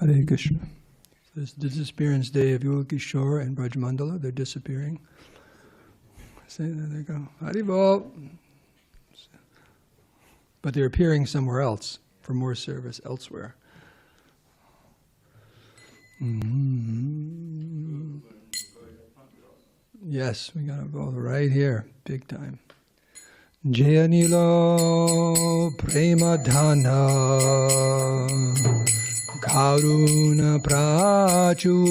Hare Krishna. This disappearance day of Yoga Kishore and Brajmandala, they're disappearing. So there they go. Haribol. But they're appearing somewhere else for more service elsewhere. Mm-hmm. Yes, we got to go right here, big time. Jayanilo Premadhana Karuna Prachu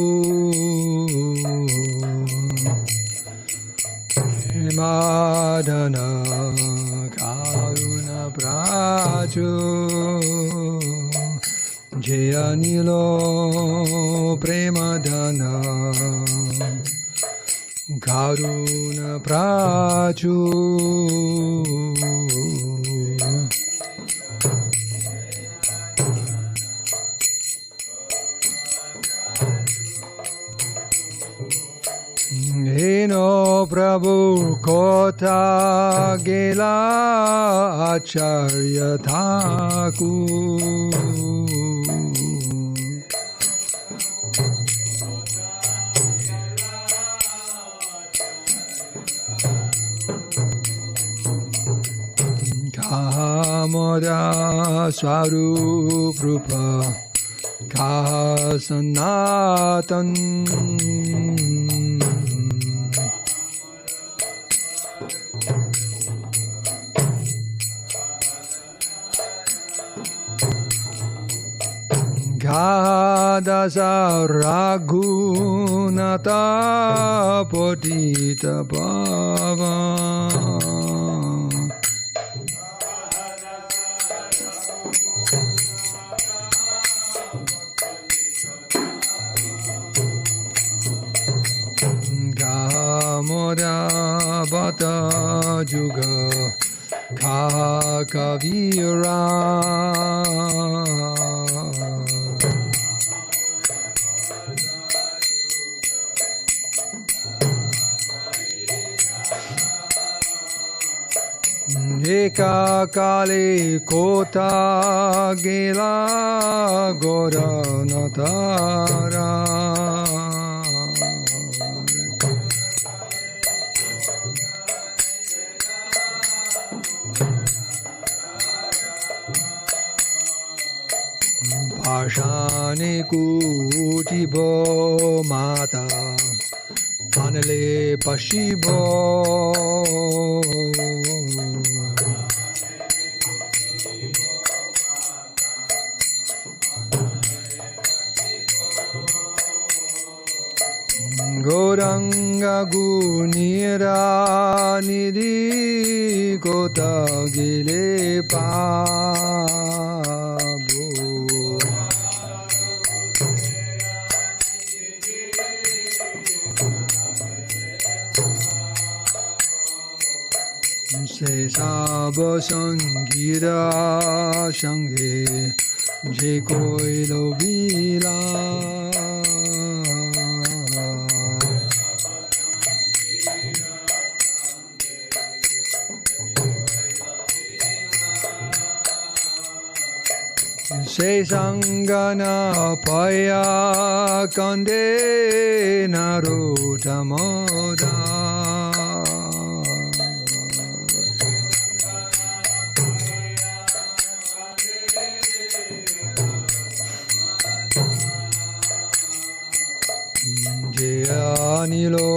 Premadhana Karuna Prachu Jayanilo Premadhana Karuna Prachu Eno Prabhu Kota Gela Acharya Thakur Kahamara Swarup Rupa Kasanatan Kadasa Raghunata Potita Bhava Gamoda Bata Juga Kakavira Eka Kali Kota Gela Gora Natara Pashani Kutibo Mata Panale Pashibo Goranga Gunira Nidhi Kota Gile Pabu Se Saba Sangira Sanghe Je Koi Lovila Se Sangana Paya Kande Narutamoda Jayanilo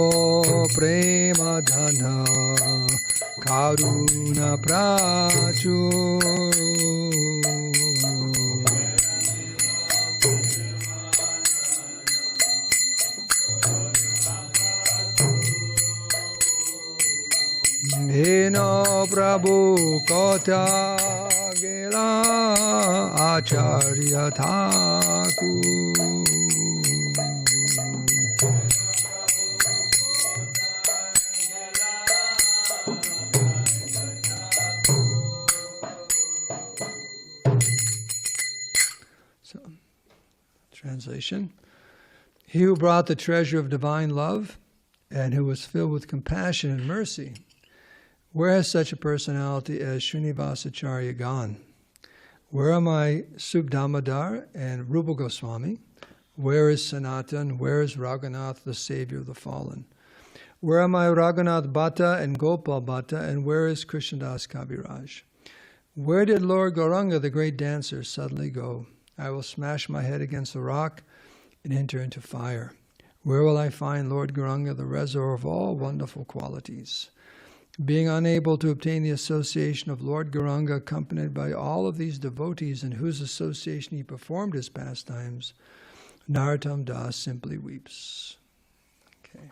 Premadhana Karuna Prachu Eno Prabhu Kota Gela Acharya Thakur Translation. He who brought the treasure of divine love and who was filled with compassion and mercy, where has such a personality as Srinivasacharya gone? Where are my Subdhammadar and Rupa Goswami? Where is Sanatan? Where is Raghunath, the savior of the fallen? Where are my Raghunath Bhatta and Gopal Bhatta? And where is Krishnadas Kaviraj? Where did Lord Gauranga, the great dancer, suddenly go? I will smash my head against the rock and enter into fire. Where will I find Lord Gauranga, the reservoir of all wonderful qualities? Being unable to obtain the association of Lord Gauranga, accompanied by all of these devotees in whose association he performed his pastimes, Narottam Das simply weeps. Okay.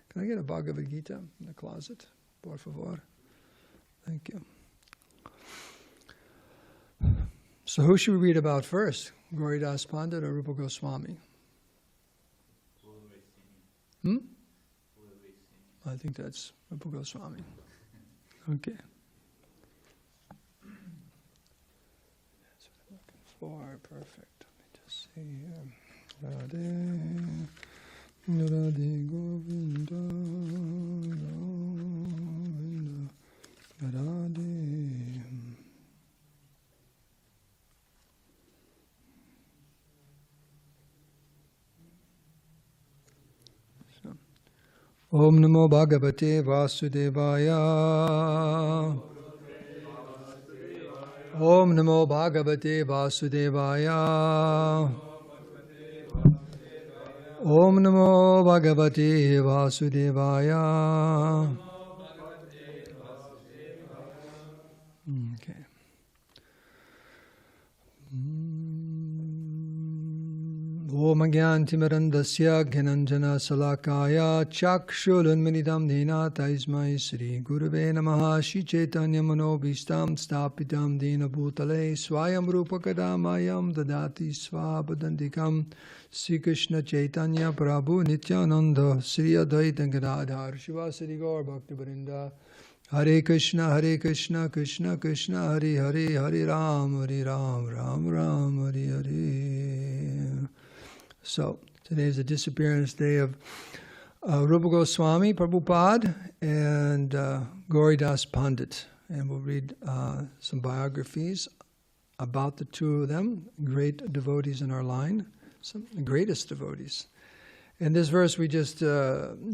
Can I get a Bhagavad Gita in the closet? Por favor. Thank you. So who should we read about first? Gauridas Pandit or Rupa Goswami? I think that's Rupa Goswami. Okay. That's what I'm looking for. Perfect. Let me just see here. Radhe, Radhe Govinda, Govinda, Radhe. Om Namo Bhagavate Vasudevaya. Om Namo Bhagavate Vasudevaya. Om Namo Bhagavate Vasudevaya. Okay. Om Agyantimirandasya Gyananjana Salakaya Chakshulunminidam Dena Taismai Sri Gurave Namaha Shri Chaitanya Manobhistam Stapitam Dena Bhutale Swayam Rupa Kadamayam Dadati Svabadandikam Sri Krishna Chaitanya Prabhu Nityananda Sri Advaita Gadadhar Shiva Sri Gaur Bhakti Vrinda Hare Krishna, Krishna Krishna, Hare Hare, Hare Ram, Ram Ram, Hare Hare. So, today is the disappearance day of Rupa Goswami, Prabhupada, and Gauridas Pandit. And we'll read some biographies about the two of them, great devotees in our line, some of the greatest devotees. And this verse we just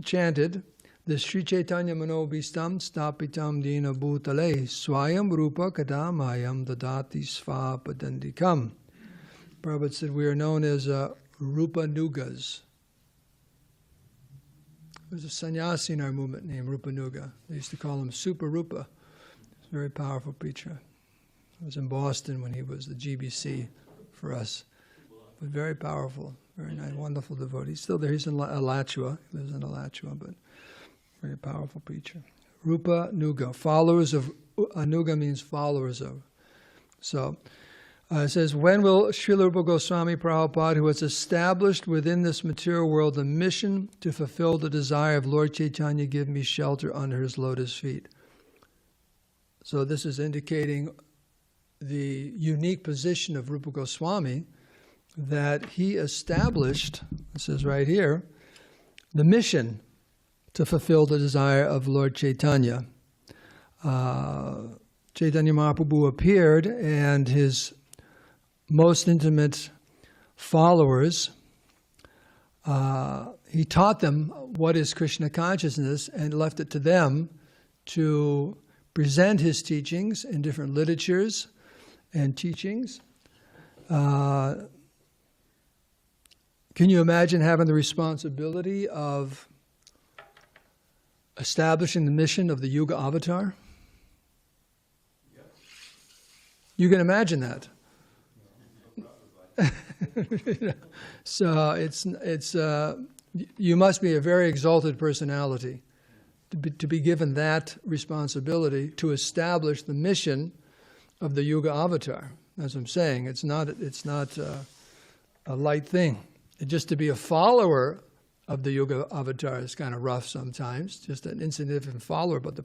chanted, the Sri Chaitanya Manobhistam Stapitam Dina Bhutale Swayam Rupa Kadamayam Dadati Svapadandikam. Prabhupada said we are known as Rupa Nugas. There's a sannyasi in our movement named Rupa Nuga. They used to call him Super Rupa. He's a very powerful preacher. I was in Boston when he was the GBC for us. But very powerful, very nice, wonderful devotee. He's still there. He's in Alachua. He lives in Alachua, but very powerful preacher. Rupa Nuga. Followers of, Nuga means followers of. So, it says, when will Srila Rupa Goswami Prabhupada, who has established within this material world the mission to fulfill the desire of Lord Chaitanya, give me shelter under his lotus feet? So this is indicating the unique position of Rupa Goswami, that he established, it says right here, the mission to fulfill the desire of Lord Chaitanya. Chaitanya Mahaprabhu appeared, and his most intimate followers, he taught them what is Krishna consciousness and left it to them to present his teachings in different literatures and teachings. Can you imagine having the responsibility of establishing the mission of the Yuga Avatar? Yes. You can imagine that. So it's you must be a very exalted personality to be given that responsibility to establish the mission of the Yuga Avatar. As I'm saying, it's not a light thing. Just to be a follower of the Yuga Avatar is kind of rough sometimes, just an insignificant follower, but the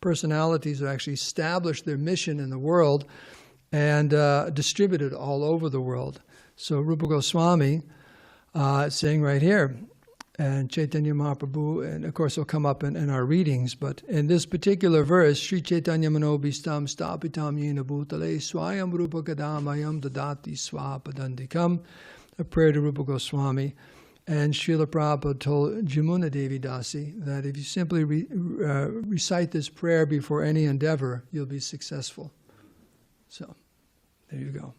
personalities who actually establish their mission in the world and distribute it all over the world. So Rupa Goswami is saying right here, and Chaitanya Mahaprabhu, and of course it'll come up in our readings, but in this particular verse, Sri Chaitanya Manobhistam Stapitam Yena Bhutale Swayam Rupa Kadamayam Dadati Swapadandikam, a prayer to Rupa Goswami. And Srila Prabhupada told Jamuna Devi Dasi that if you simply recite this prayer before any endeavor, you'll be successful. So, there you go.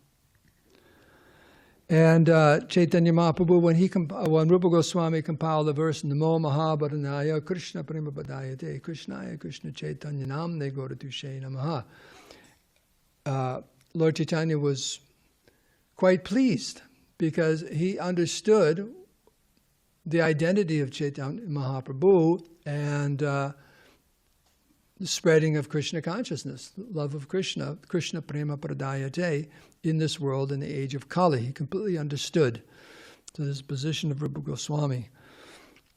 And Chaitanya Mahaprabhu, when Rupa Goswami compiled the verse Namo Mahabharanaya Krishna Prema Padayate Krishnaya Krishna Chaitanya Namne Goratushe Namaha, Lord Chaitanya was quite pleased because he understood the identity of Chaitanya Mahaprabhu and the spreading of Krishna consciousness, the love of Krishna, Krishna Prema Pradayate, in this world in the age of Kali. He completely understood this position of Rupa Goswami.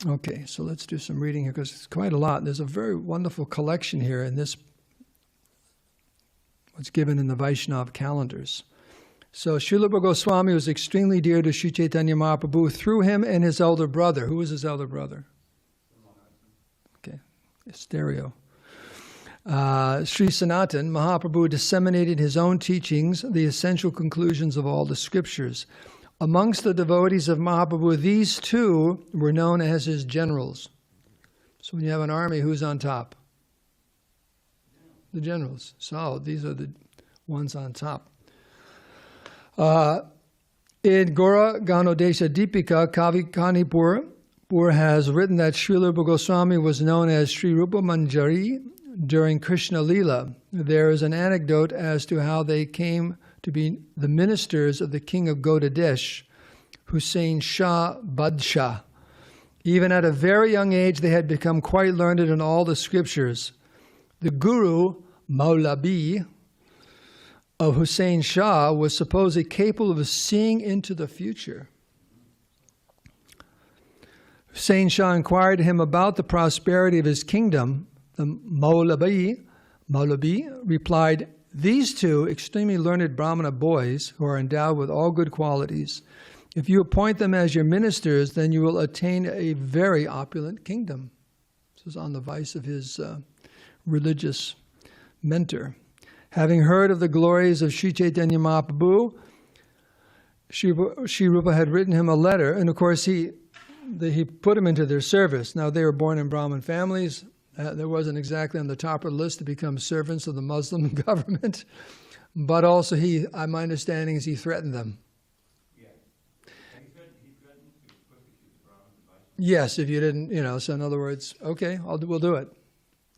Okay, so let's do some reading here because it's quite a lot. There's a very wonderful collection here in this, what's given in the Vaishnava calendars. So Srila Rupa Goswami was extremely dear to Sri Chaitanya Mahaprabhu through him and his elder brother. Who was his elder brother? Okay, stereo. Sri Sanatan Mahaprabhu disseminated his own teachings, the essential conclusions of all the scriptures. Amongst the devotees of Mahaprabhu, these two were known as his generals. So when you have an army, who's on top? The generals. So these are the ones on top. In Gora Ganodesha Deepika, Kavi Kanipur has written that Srila Rupa Goswami was known as Sri Rupa Manjari during Krishna Lila. There is an anecdote as to how they came to be the ministers of the king of Godadesh, Hussain Shah Badshah. Even at a very young age, they had become quite learned in all the scriptures. The guru, Maulabi, of Hussain Shah was supposedly capable of seeing into the future. Hussain Shah inquired him about the prosperity of his kingdom. The Maulabi replied, "These two extremely learned Brahmana boys who are endowed with all good qualities, if you appoint them as your ministers, then you will attain a very opulent kingdom." This is on the advice of his religious mentor. Having heard of the glories of Sri Chaitanya Mahaprabhu, Sri Rupa had written him a letter, and of course he put him into their service. Now they were born in Brahmin families. There wasn't exactly on the top of the list to become servants of the Muslim government, but also my understanding is he threatened them. Yeah. He threatened to persecute the Brahmins. Yes, if you didn't, so in other words, okay, we'll do it.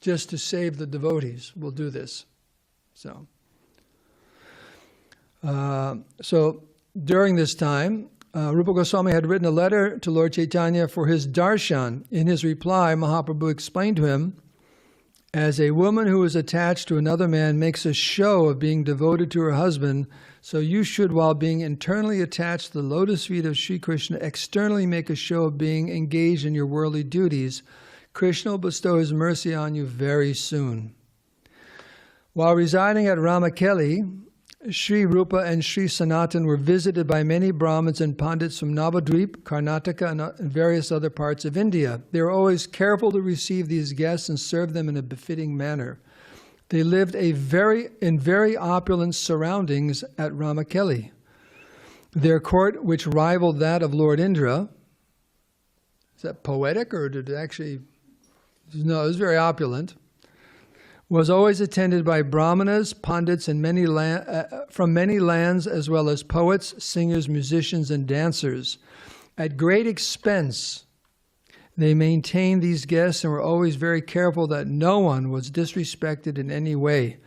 Just to save the devotees, we'll do this. So during this time, Rupa Goswami had written a letter to Lord Chaitanya for his darshan. In his reply, Mahaprabhu explained to him, as a woman who is attached to another man makes a show of being devoted to her husband, so you should, while being internally attached to the lotus feet of Sri Krishna, externally make a show of being engaged in your worldly duties. Krishna will bestow his mercy on you very soon. While residing at Ramakeli, Sri Rupa and Sri Sanatan were visited by many Brahmins and Pandits from Navadvip, Karnataka, and various other parts of India. They were always careful to receive these guests and serve them in a befitting manner. They lived in very opulent surroundings at Ramakeli. Their court, which rivaled that of Lord Indra, is that poetic or did it actually? No, it was very opulent. Was always attended by brahmanas, pandits, and from many lands, as well as poets, singers, musicians, and dancers. At great expense, they maintained these guests and were always very careful that no one was disrespected in any way.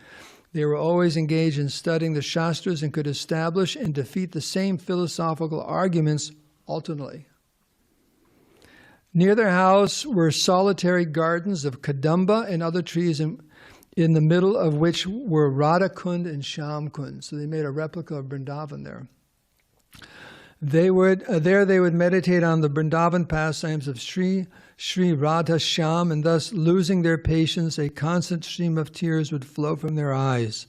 They were always engaged in studying the Shastras and could establish and defeat the same philosophical arguments alternately. Near their house were solitary gardens of kadamba and other trees in the middle of which were Radha Kund and Sham Kund. So they made a replica of Vrindavan there. They would meditate on the Vrindavan pastimes of Sri Radha Sham, and thus losing their patience, a constant stream of tears would flow from their eyes.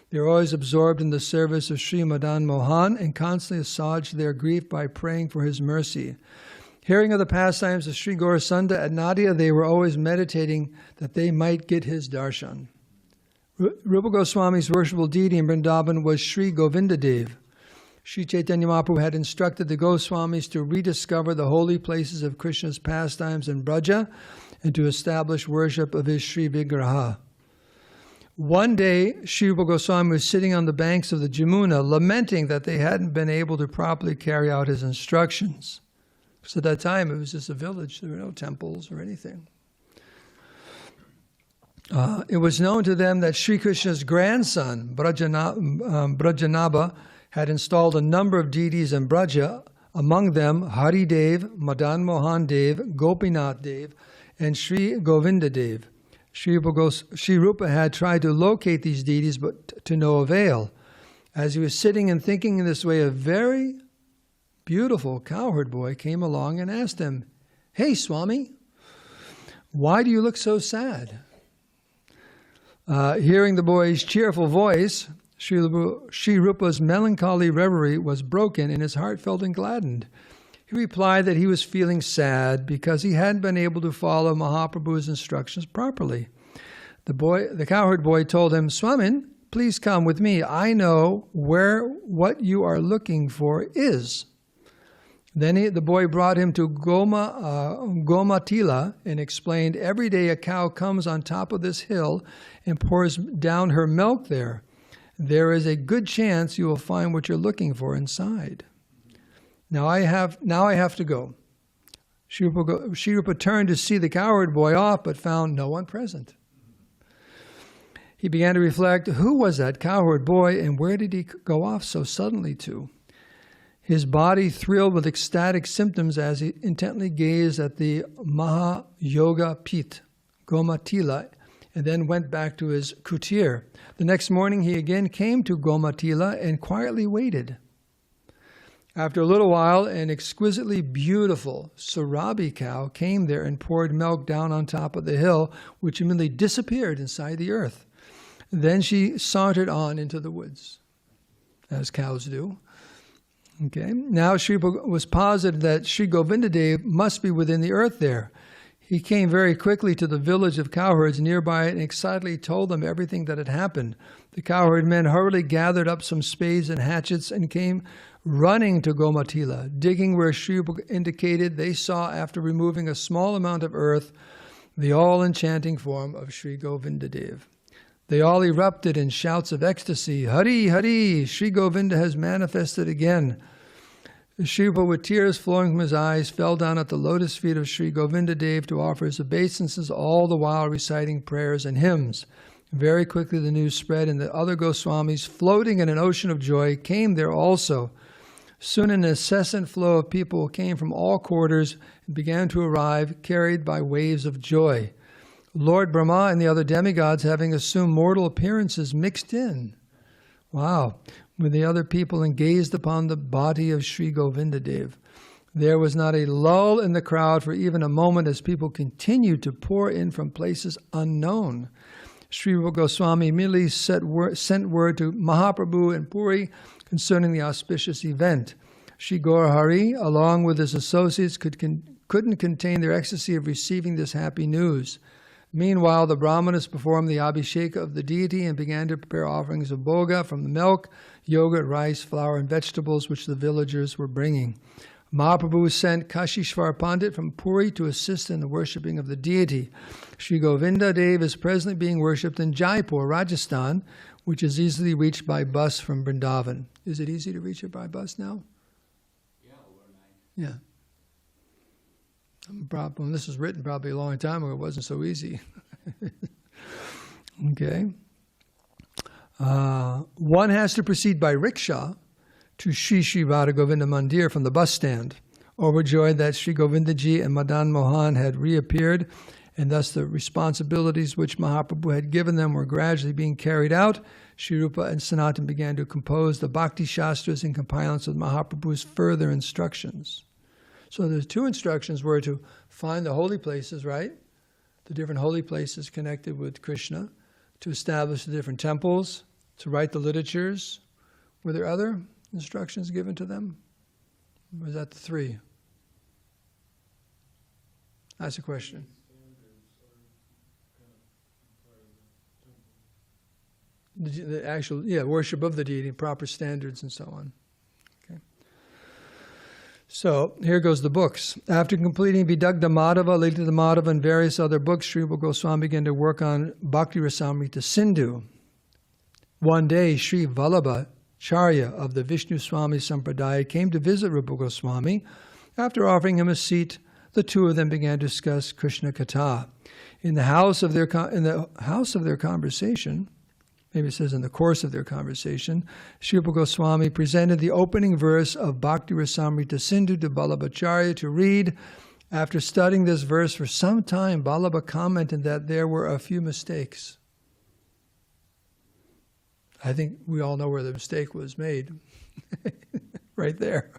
They were always absorbed in the service of Sri Madan Mohan and constantly assuaged their grief by praying for his mercy. Hearing of the pastimes of Sri Gaurasunda at Nadia, they were always meditating that they might get his darshan. Rupa Goswami's worshipful deity in Vrindavan was Sri Govindadev. Sri Chaitanya Mahaprabhu had instructed the Goswamis to rediscover the holy places of Krishna's pastimes in Braja and to establish worship of his Sri Vigraha. One day, Sri Rupa Goswami was sitting on the banks of the Jamuna, lamenting that they hadn't been able to properly carry out his instructions. Because at that time, it was just a village. There were no temples or anything. It was known to them that Sri Krishna's grandson, Brajanabha, had installed a number of deities in Braja, among them Hari Dev, Madan Mohan Dev, Gopinath Dev, and Sri Govinda Dev. Sri Rupa had tried to locate these deities, but to no avail. As he was sitting and thinking in this way, a very beautiful cowherd boy came along and asked him, "Hey, Swami, why do you look so sad?" Hearing the boy's cheerful voice, Sri Rupa's melancholy reverie was broken and his heart felt gladdened. He replied that he was feeling sad because he hadn't been able to follow Mahaprabhu's instructions properly. The cowherd boy told him, "Swamin, please come with me. I know where what you are looking for is." Then the boy brought him to Gomatila and explained, "Every day a cow comes on top of this hill and pours down her milk there. There is a good chance you will find what you're looking for inside. Now I have to go." Sri Rupa turned to see the cowherd boy off, but found no one present. He began to reflect, who was that cowherd boy and where did he go off so suddenly to? His body thrilled with ecstatic symptoms as he intently gazed at the Mahayoga Pit, Gomatila, and then went back to his kutir. The next morning he again came to Gomatila and quietly waited. After a little while, an exquisitely beautiful Surabi cow came there and poured milk down on top of the hill, which immediately disappeared inside the earth. Then she sauntered on into the woods, as cows do. Okay. Now Sri was positive that Sri Govindadev must be within the earth there. He came very quickly to the village of cowherds nearby and excitedly told them everything that had happened. The cowherd men hurriedly gathered up some spades and hatchets and came running to Gomatila. Digging where Sri indicated, they saw, after removing a small amount of earth, the all-enchanting form of Sri Govindadev. They all erupted in shouts of ecstasy. "Hari, Hari, Sri Govinda has manifested again." Sri Rupa, with tears flowing from his eyes, fell down at the lotus feet of Sri Govindadev to offer his obeisances, all the while reciting prayers and hymns. Very quickly the news spread, and the other Goswamis, floating in an ocean of joy, came there also. Soon an incessant flow of people came from all quarters and began to arrive, carried by waves of joy. Lord Brahma and the other demigods, having assumed mortal appearances, mixed in. Wow. With the other people and gazed upon the body of Sri Govindadev. There was not a lull in the crowd for even a moment as people continued to pour in from places unknown. Sri Rupa Goswami immediately sent word to Mahaprabhu and Puri concerning the auspicious event. Sri Gaurahari, along with his associates, couldn't contain their ecstasy of receiving this happy news. Meanwhile, the Brahmanas performed the abhishek of the deity and began to prepare offerings of bhoga from the milk, yogurt, rice, flour, and vegetables which the villagers were bringing. Mahaprabhu sent Kashishvar Pandit from Puri to assist in the worshipping of the deity. Sri Govinda Dev is presently being worshipped in Jaipur, Rajasthan, which is easily reached by bus from Vrindavan. Is it easy to reach it by bus now? Yeah, overnight. Yeah. When this was written probably a long time ago, it wasn't so easy. Okay. One has to proceed by rickshaw to Sri Radha Govinda Mandir from the bus stand. Overjoyed that Sri Govindaji and Madan Mohan had reappeared, and thus the responsibilities which Mahaprabhu had given them were gradually being carried out, Sri Rupa and Sanatan began to compose the Bhakti Shastras in compliance with Mahaprabhu's further instructions. So the two instructions were to find the holy places, right? The different holy places connected with Krishna, to establish the different temples, to write the literatures. Were there other instructions given to them? Or was that the three? That's the question. The actual, worship of the deity, proper standards and so on. Okay. So here goes the books. After completing Vidagdha Madhava, Lalita Madhava, and various other books, Sri Rupa Goswami began to work on Bhakti Rasamrita Sindhu. One day, Sri Vallabhacharya of the Vishnu Swami Sampradaya came to visit Rupa Goswami. After offering him a seat, the two of them began to discuss Krishna Katha. In the house of their conversation, maybe it says in the course of their conversation, Sri Rupa Goswami presented the opening verse of Bhakti Rasamrita Sindhu to Vallabhacharya to read. After studying this verse for some time, Vallabha commented that there were a few mistakes. I think we all know where the mistake was made. Right there.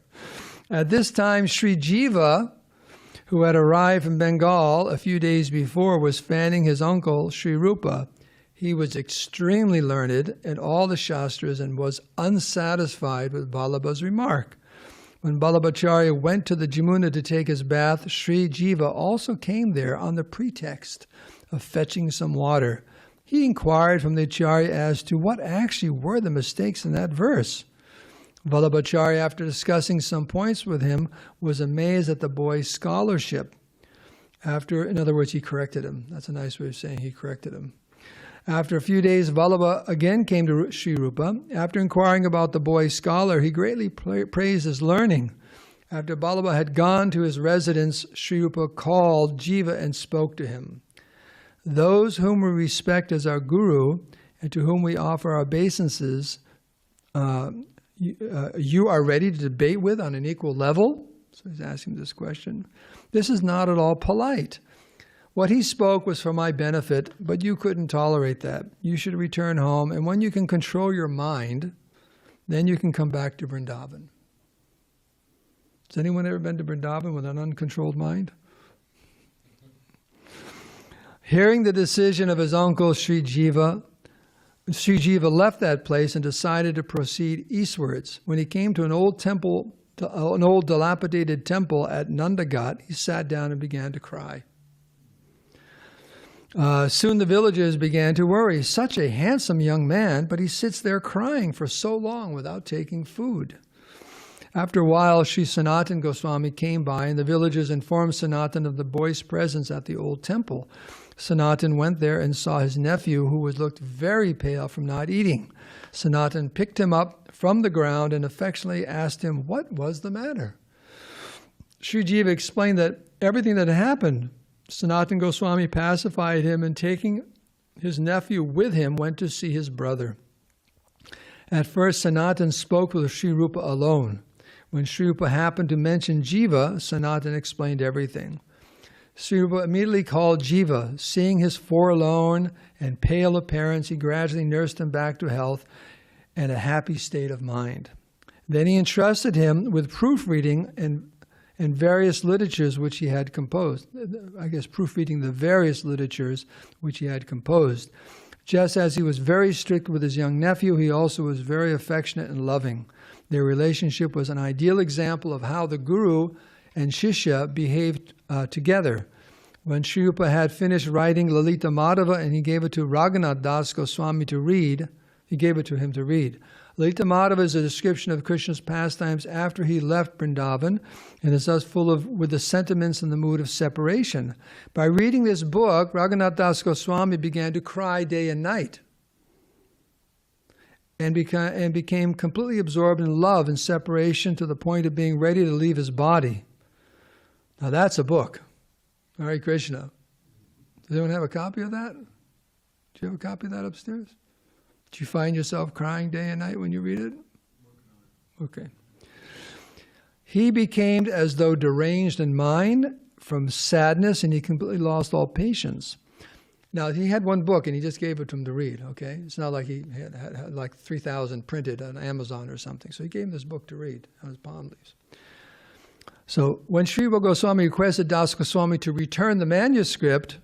At this time, Sri Jiva, who had arrived from Bengal a few days before, was fanning his uncle, Sri Rupa. He was extremely learned in all the Shastras and was unsatisfied with Vallabha's remark. When Vallabhacharya went to the Jamuna to take his bath, Sri Jiva also came there on the pretext of fetching some water. He inquired from the Acharya as to what actually were the mistakes in that verse. Vallabhacharya, after discussing some points with him, was amazed at the boy's scholarship. In other words, he corrected him. That's a nice way of saying he corrected him. After a few days, Vallabha again came to Sri Rupa. After inquiring about the boy's scholar, he greatly praised his learning. After Vallabha had gone to his residence, Sri Rupa called Jiva and spoke to him. Those whom we respect as our guru and to whom we offer our obeisances, you are ready to debate with on an equal level? So he's asking this question. This is not at all polite. What he spoke was for my benefit, but you couldn't tolerate that. You should return home, and when you can control your mind, then you can come back to Vrindavan. Has anyone ever been to Vrindavan with an uncontrolled mind? Hearing the decision of his uncle Sri Jiva left that place and decided to proceed eastwards. When he came to an old dilapidated temple at Nandaghat, he sat down and began to cry. Soon the villagers began to worry. Such a handsome young man, but he sits there crying for so long without taking food. After a while, Sri Sanatan Goswami came by, and the villagers informed Sanatan of the boy's presence at the old temple. Sanatan went there and saw his nephew, who looked very pale from not eating. Sanatan picked him up from the ground and affectionately asked him what was the matter. Sri Jiva explained that everything that had happened. Sanatan Goswami pacified him, and taking his nephew with him, went to see his brother. At first, Sanatan spoke with Sri Rupa alone. When Sri Rupa happened to mention Jiva, Sanatan explained everything. Sri Rupa immediately called Jiva. Seeing his forlorn and pale appearance, he gradually nursed him back to health and a happy state of mind. Then he entrusted him with proofreading and various literatures which he had composed. I guess proofreading the various literatures which he had composed. Just as he was very strict with his young nephew, he also was very affectionate and loving. Their relationship was an ideal example of how the Guru and Shishya behaved together. When Sri Rupa had finished writing Lalita Madhava and he gave it to Raghunath Das Goswami to read, Lalita Madhava is a description of Krishna's pastimes after he left Vrindavan, and is thus full with the sentiments and the mood of separation. By reading this book, Raghunath Das Goswami began to cry day and night, and became completely absorbed in love and separation to the point of being ready to leave his body. Now that's a book. Hare Krishna. Does anyone have a copy of that? Do you have a copy of that upstairs? Do you find yourself crying day and night when you read it? Okay. He became as though deranged in mind from sadness, and he completely lost all patience. Now, he had one book, and he just gave it to him to read, okay? It's not like he had like 3,000 printed on Amazon or something. So he gave him this book to read on his palm leaves. So when Sri Rupa Goswami requested Das Goswami to return the manuscript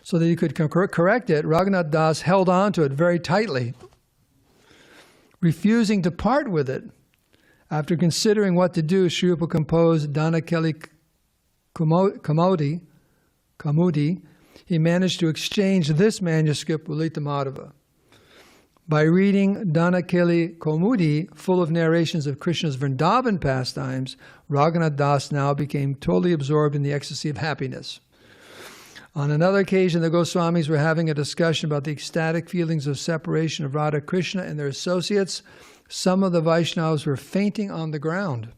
so that he could correct it, Raghunath Das held on to it very tightly, refusing to part with it. After considering what to do, Sri Rupa composed Danakeli Kumodi, Kaumudi, he managed to exchange this manuscript with Lita Madhava. By reading Dhanakeli Kaumudi, full of narrations of Krishna's Vrindavan pastimes, Raghunath Das now became totally absorbed in the ecstasy of happiness. On another occasion, the Goswamis were having a discussion about the ecstatic feelings of separation of Radha Krishna and their associates. Some of the Vaishnavas were fainting on the ground.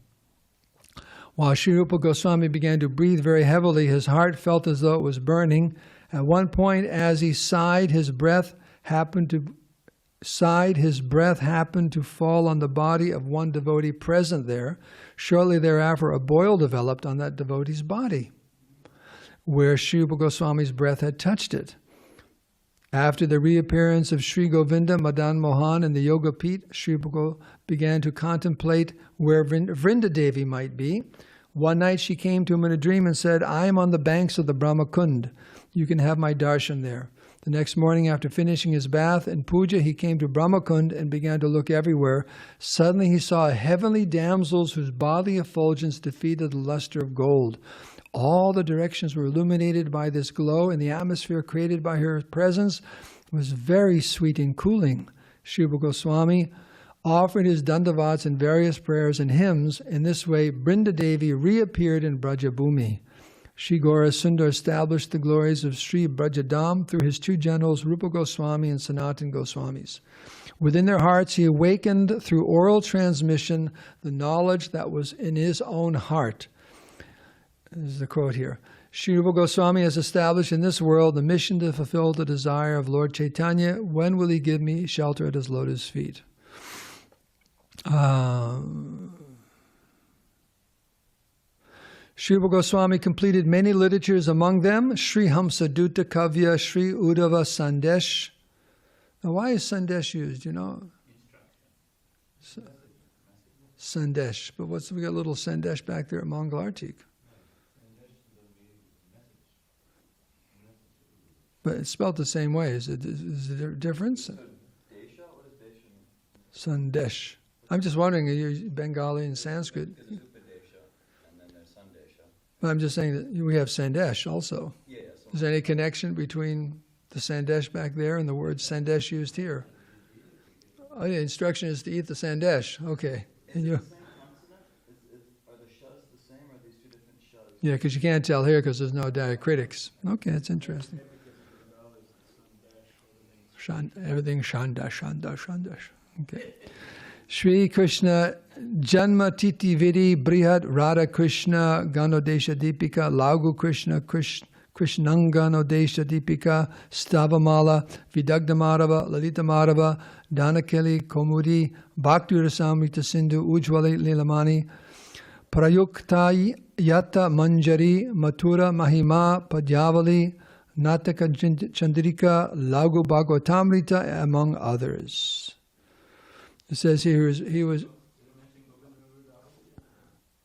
While Sri Rupa Goswami began to breathe very heavily, his heart felt as though it was burning. At one point, as he sighed, his breath happened to fall on the body of one devotee present there. Shortly thereafter, a boil developed on that devotee's body, where Sri Rupa Goswami's breath had touched it. After the reappearance of Sri Govinda Madan Mohan in the Yoga Pit, Sri Rupa began to contemplate where Vrinda Devi might be. One night she came to him in a dream and said, "I am on the banks of the Brahmakund. You can have my darshan there." The next morning, after finishing his bath and puja, he came to Brahmakund and began to look everywhere. Suddenly he saw heavenly damsels whose bodily effulgence defeated the luster of gold. All the directions were illuminated by this glow, and the atmosphere created by her presence was very sweet and cooling. Sri Rupa Goswami offered his dandavats in various prayers and hymns. In this way, Brinda Devi reappeared in Brajabhumi. Sri Gaura Sundar established the glories of Sri Brajadam through his two generals, Rupa Goswami and Sanatan Goswamis. Within their hearts, he awakened through oral transmission the knowledge that was in his own heart. This is the quote here. Sri Rupa Goswami has established in this world the mission to fulfill the desire of Lord Chaitanya. When will he give me shelter at his lotus feet? Sri Rupa Goswami completed many literatures, among them Sri Hamsadutta Kavya, Sri Uddhava Sandesh. Now, why is Sandesh used? You know, Sandesh. But we got a little Sandesh back there at Mangalartik. But it's spelled the same way. Is there a difference? Sandesh. I'm just wondering, are you Bengali and Sanskrit? But I'm just saying that we have Sandesh also. Is there any connection between the Sandesh back there and the word Sandesh used here? Oh, the instruction is to eat the Sandesh. Okay. And you? Are the shas the same, or are these two different shas? Yeah, because you can't tell here because there's no diacritics. Okay, that's interesting. Everything Shanda, Shanda, Shandash. Okay. Shri Krishna Janma Titi Vidi Brihad Radha Krishna Ganodesha Deepika Lagu Krishna Krishnanganodesha Deepika Stavamala Vidagdamadava Lalita Madhava Dhanakeli Kaumudi Bhakti Rasamrita Sindhu Ujwali Lilamani Prayukta Yata Manjari Mathura Mahima Padyavali Nataka Chandrika Lagu Bhagavatamrita, among others. It says here he was.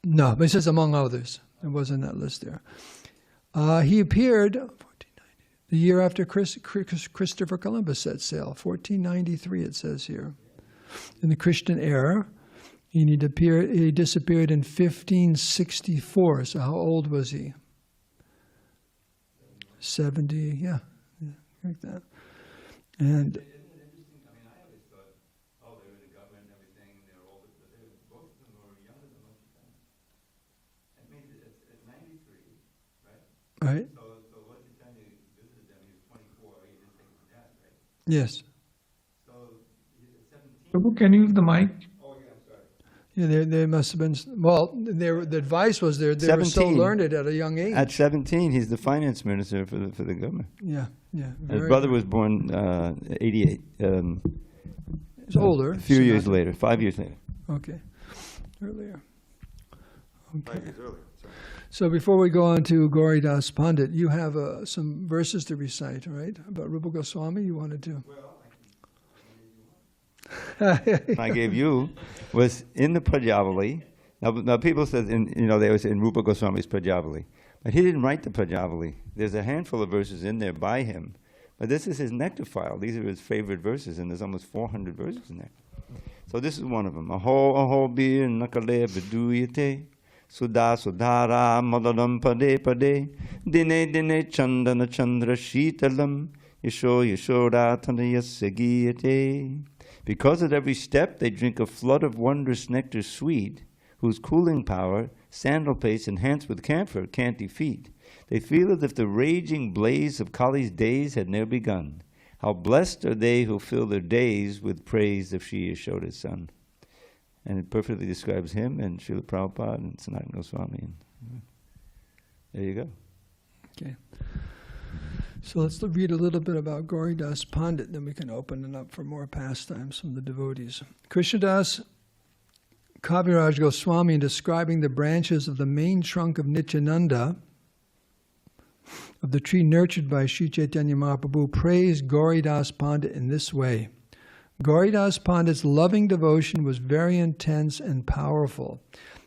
No, but it says among others. It wasn't that list there. He appeared the year after Christopher Columbus set sail, 1493 it says here. In the Christian era, he disappeared in 1564. So how old was he? 70, yeah, like that. And right. So what you're telling me, visited them, he was 24, he just take his dad, right? Yes. So he's 17. Can you use the mic? Oh yeah, I'm sorry. Yeah, they must have been. Well, the advice was they were so 17. learned at a young age. At 17, he's the finance minister for the government. Yeah. His brother was born 88. He's older. A few years later, 5 years later. Okay, earlier. Okay. 5 years earlier. Sorry. So before we go on to Gauri Das Pandit, you have some verses to recite, right? About Rupa Goswami, you wanted to. I gave you was in the Prajavali. Now people said they was in Rupa Goswami's Prajavali, but he didn't write the Prajavali. There's a handful of verses in there by him, but this is his nectar file. These are his favorite verses, and there's almost 400 verses in there. So this is one of them. Aho aho bir nakale beduyate Sudha Sudhara Madalam Pade Pade Dine Dine Chandana Chandra Shitalam Yasho Yashoda Tanayasya Giyate. Because at every step they drink a flood of wondrous nectar sweet, whose cooling power sandal paste enhanced with camphor can't defeat. They feel as if the raging blaze of Kali's days had ne'er begun. How blessed are they who fill their days with praise of Shri Yashoda's son. And it perfectly describes him and Srila Prabhupada and Sanatana Goswami. There you go. Okay. So let's read a little bit about Gauridas Pandit, then we can open it up for more pastimes from the devotees. Krishnadas Kaviraj Goswami, in describing the branches of the main trunk of Nityananda, of the tree nurtured by Sri Chaitanya Mahaprabhu, praised Gauridas Pandit in this way. Gauridas Pandit's loving devotion was very intense and powerful.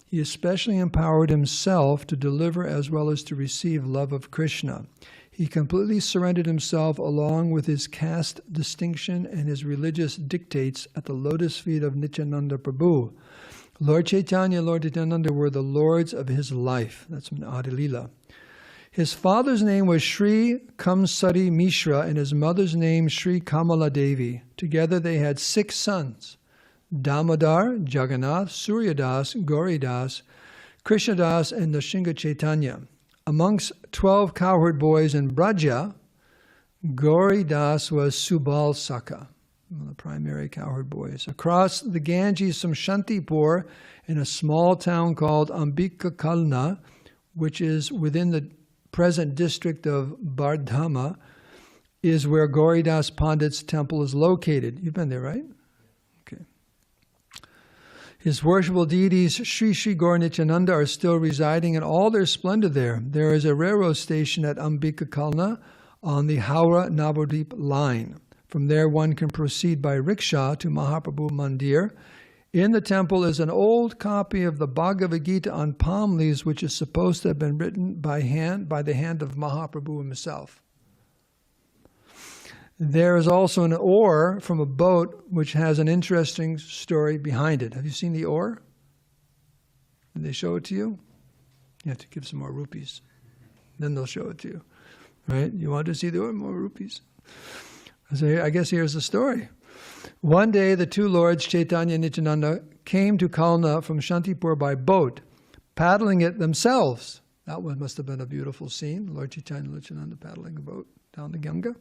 He especially empowered himself to deliver as well as to receive love of Krishna. He completely surrendered himself along with his caste distinction and his religious dictates at the lotus feet of Nityananda Prabhu. Lord Chaitanya and Lord Nityananda were the lords of his life. That's from Adi Lila. His father's name was Sri Kamsari Mishra and his mother's name Sri Kamala Devi. Together they had 6 sons: Damodar, Jagannath, Suryadas, Gauridas, Krishnadas, and Nrsinga Chaitanya. Amongst 12 cowherd boys in Braja, Gauridas was Subal Saka, one of the primary cowherd boys. Across the Ganges from Shantipur, in a small town called Ambikakalna, which is within the present district of Bardhama, is where Gauridas Pandit's temple is located. You've been there, right? Okay. His worshipful deities, Sri Sri Gaur Nityananda, are still residing in all their splendor there. There is a railroad station at Ambikakalna on the Howrah-Navadvip line. From there one can proceed by rickshaw to Mahaprabhu Mandir. In the temple is an old copy of the Bhagavad Gita on palm leaves, which is supposed to have been written by the hand of Mahaprabhu himself. There is also an oar from a boat which has an interesting story behind it. Have you seen the oar? Did they show it to you? You have to give some more rupees. Then they'll show it to you. Right? You want to see the oar? More rupees. So I guess here's the story. One day the 2 lords, Chaitanya and Nityananda, came to Kalna from Shantipur by boat, paddling it themselves. That one must have been a beautiful scene, Lord Chaitanya and Nityananda paddling a boat down the Ganga.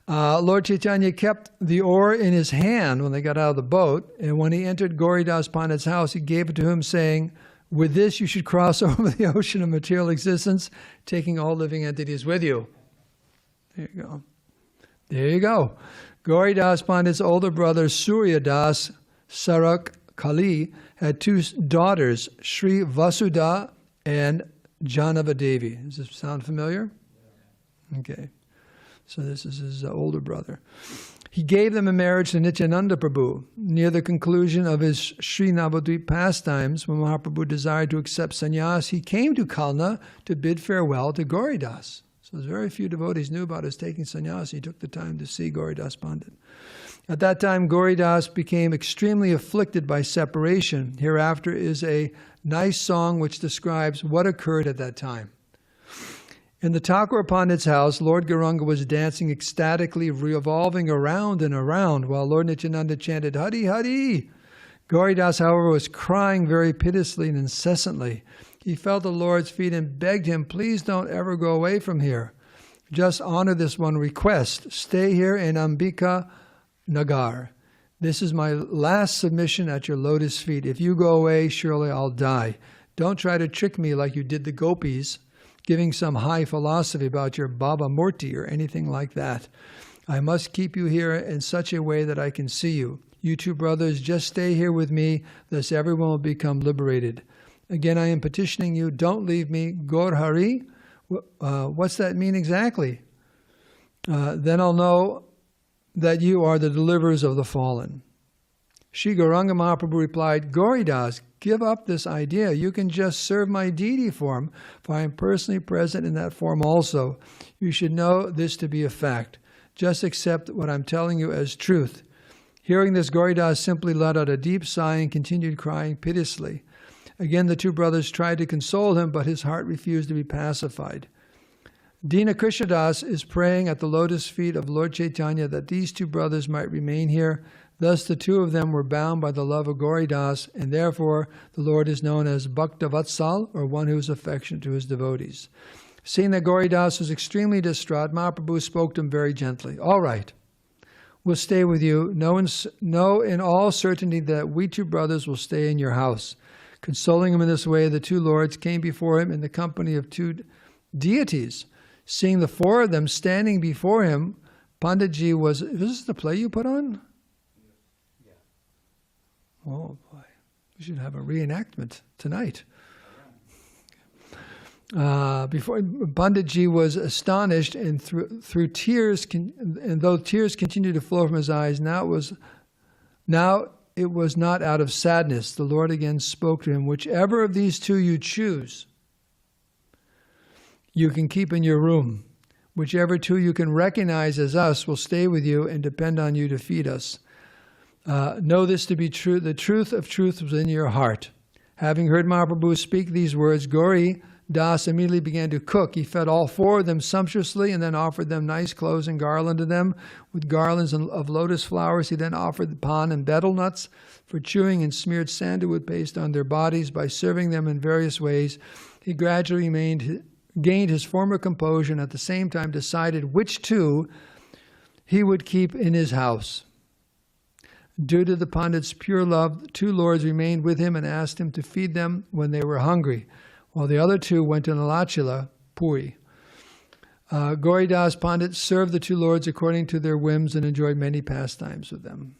Lord Chaitanya kept the oar in his hand when they got out of the boat, and when he entered Gauridas Pandit's house, he gave it to him, saying, "With this you should cross over the ocean of material existence, taking all living entities with you." There you go. There you go. Gauridas Pandit's older brother, Suryadas Sarak Kali, had 2 daughters, Sri Vasudha and Janava Devi. Does this sound familiar? Okay. So this is his older brother. He gave them in marriage to Nityananda Prabhu. Near the conclusion of his Sri Navadvip pastimes, when Mahaprabhu desired to accept sannyas, he came to Kalna to bid farewell to Gauridas. So very few devotees knew about his taking sannyas. He took the time to see Gauridas Pandit. At that time, Gauridas became extremely afflicted by separation. Hereafter is a nice song which describes what occurred at that time. In the Thakur Pandit's house, Lord Gauranga was dancing ecstatically, revolving around and around, while Lord Nityananda chanted, "Hari Hari." Gauridas, however, was crying very piteously and incessantly. He fell at the Lord's feet and begged him, "Please don't ever go away from here. Just honor this one request. Stay here in Ambika Nagar. This is my last submission at your lotus feet. If you go away, surely I'll die. Don't try to trick me like you did the gopis, giving some high philosophy about your Baba Murti or anything like that. I must keep you here in such a way that I can see you. You 2 brothers, just stay here with me, thus everyone will become liberated. Again, I am petitioning you, don't leave me. Gaur Hari, what's that mean exactly? Then I'll know that you are the deliverers of the fallen." Sri Gauranga Mahaprabhu replied, "Gauridas, give up this idea. You can just serve my deity form, for I am personally present in that form also. You should know this to be a fact. Just accept what I'm telling you as truth." Hearing this, Gauridas simply let out a deep sigh and continued crying piteously. Again, the two brothers tried to console him, but his heart refused to be pacified. Dina Krishnadas is praying at the lotus feet of Lord Chaitanya that these two brothers might remain here. Thus the two of them were bound by the love of Gauridas, and therefore the Lord is known as Bhakta Vatsal, or one who is affectionate to his devotees. Seeing that Gauridas was extremely distraught, Mahaprabhu spoke to him very gently. All right, we'll stay with you. Know in all certainty that we two brothers will stay in your house. Consoling him in this way, the two lords came before him in the company of two deities. Seeing the four of them standing before him, Panditji was this the play you put on? Yeah. Oh boy, we should have a reenactment tonight. Before Panditji was astonished, and through tears, and though tears continued to flow from his eyes, now it was not out of sadness. The Lord again spoke to him, whichever of these two you choose, you can keep in your room. Whichever two you can recognize as us will stay with you and depend on you to feed us. Know this to be true. The truth of truth was in your heart. Having heard Mahaprabhu speak these words, Gauri Das immediately began to cook. He fed all four of them sumptuously and then offered them nice clothes and garlanded them with garlands of lotus flowers. He then offered the pan and betel nuts for chewing and smeared sandalwood paste on their bodies. By serving them in various ways, he gradually gained his former composure and at the same time decided which two he would keep in his house. Due to the Pandit's pure love, the two lords remained with him and asked him to feed them when they were hungry, while the other two went to Nilachila, Puri. Gauridas Pandit served the two lords according to their whims and enjoyed many pastimes with them.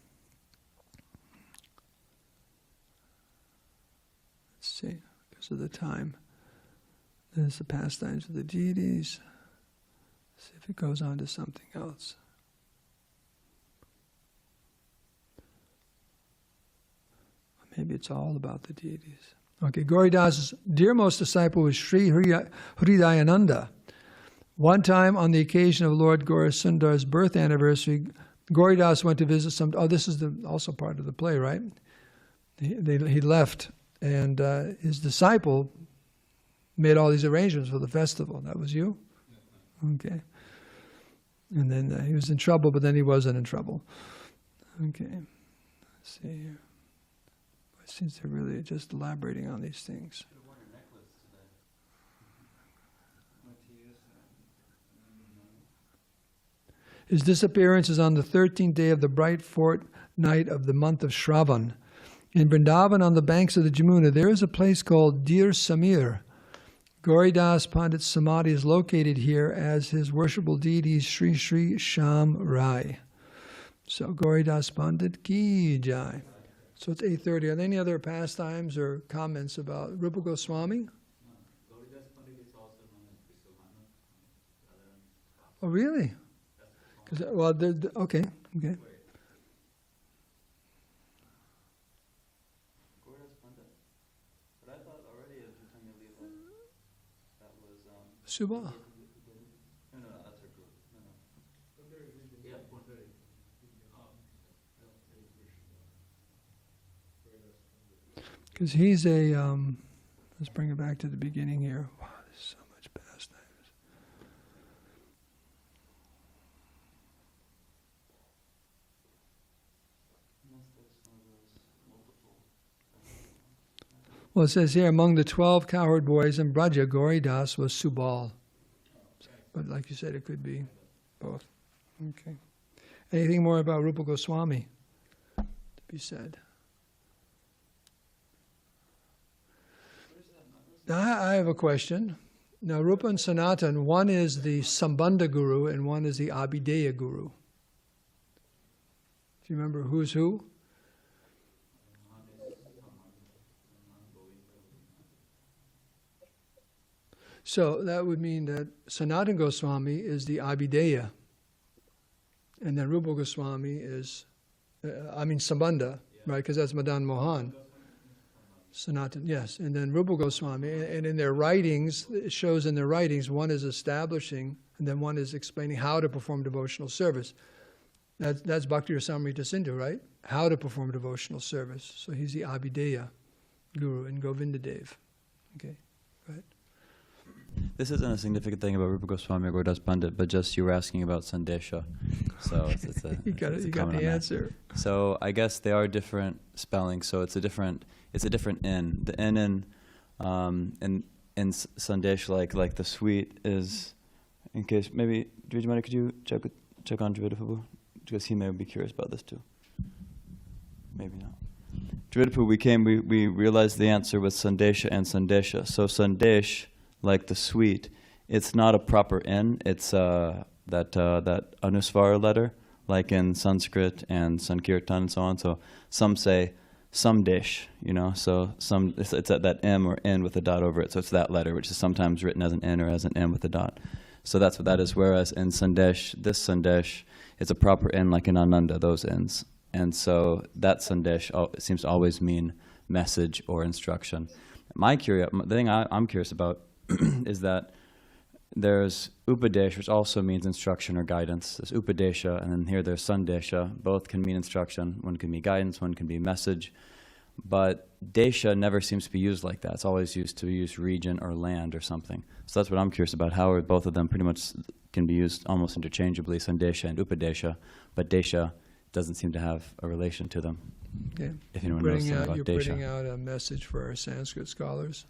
Let's see, because of the time. There's the pastimes of the deities. Let's see if it goes on to something else. Maybe it's all about the deities. Okay, Gauridas' dearmost disciple was Sri Hridayananda. One time, on the occasion of Lord Gaurasundar's birth anniversary, Gauridas went to visit some. Oh, this is also part of the play, right? He left, and his disciple made all these arrangements for the festival. That was you? Okay. And then he was in trouble, but then he wasn't in trouble. Okay. Let's see here. It seems they're really just elaborating on these things. His disappearance is on the 13th day of the bright fortnight of the month of Shravan. In Vrindavan, on the banks of the Jamuna, there is a place called Dir Samir. Gauridas Pandit's samadhi is located here, as his worshipful deity is Sri Sri Sham Rai. So Gauridas Pandit ki jai. So it's 8:30. Are there any other pastimes or comments about Rupa Goswami? Oh, really? Well, okay. Subha. No, that's her group. No. Yeah, because he's a, let's bring it back to the beginning here. Wow, there's so much pastimes. Well, it says here, among the 12 cowherd boys in Braja, Gauridas was Subal. But like you said, it could be both. Okay. Anything more about Rupa Goswami to be said? Now, I have a question. Now, Rupa and Sanatan, one is the Sambandha Guru and one is the Abhideya Guru. Do you remember who's who? So that would mean that Sanatana Goswami is the Abhideya, and then Rupa Goswami is, Sambandha, right? Because that's Madan Mohan. Sanatana, yes. And then Rupa Goswami, and in their writings, it shows in their writings, one is establishing, and then one is explaining how to perform devotional service. That's Bhakti Rasamrita Sindhu, right? How to perform devotional service. So he's the Abhideya. guru in Govinda Dev. Okay, go ahead. This isn't a significant thing about Rupa Goswami or Gaudas Pandit, but just you were asking about Sandesha. So it's a You got it. it's a You got comment the on that. answer. So I guess they are different spellings. So it's a different N. The N in Sandesh, like the sweet is, in case maybe Dvijamani, could you check on Dvidapabu? Because he may be curious about this too. Maybe not. Dvidapabu, we realized the answer was Sandesha and Sandesha. So Sandesh, like the sweet, it's not a proper N. It's that Anusvara letter, like in Sanskrit and Sankirtan and so on. So some say Samdesh, so it's at that M or N with a dot over it. So it's that letter, which is sometimes written as an N or as an M with a dot. So that's what that is. Whereas in Sandesh, this Sandesh, it's a proper N like in Ananda, those N's. And so that Sandesh seems to always mean message or instruction. The thing I'm curious about is that there's Upadesha, which also means instruction or guidance. There's Upadesha, and then here there's Sandesha. Both can mean instruction. One can be guidance, one can be message. But Desha never seems to be used like that. It's always used to use region or land or something. So that's what I'm curious about, how both of them pretty much can be used almost interchangeably, Sandesha and Upadesha, but Desha doesn't seem to have a relation to them. Okay. If anyone knows something about You're Desha. putting out a message for our Sanskrit scholars?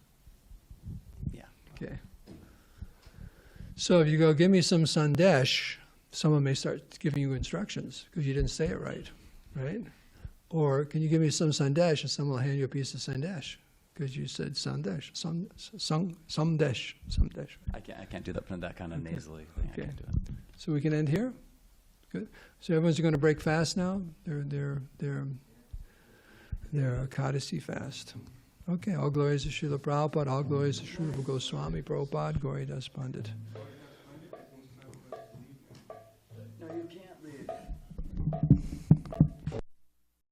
Yeah. Okay. So if you go, give me some Sandesh, someone may start giving you instructions because you didn't say it right? Or can you give me some Sandesh, and someone will hand you a piece of Sandesh because you said Sandesh, Samdesh. I can't do that kind of nasally thing. I Okay. can't do it. So we can end here? Good. So everyone's going to break fast now? They're Ekadasi fast. Okay, all glories to Srila Prabhupada, all glories to Srila Rupa Goswami Prabhupada, Gauri Das Pandit.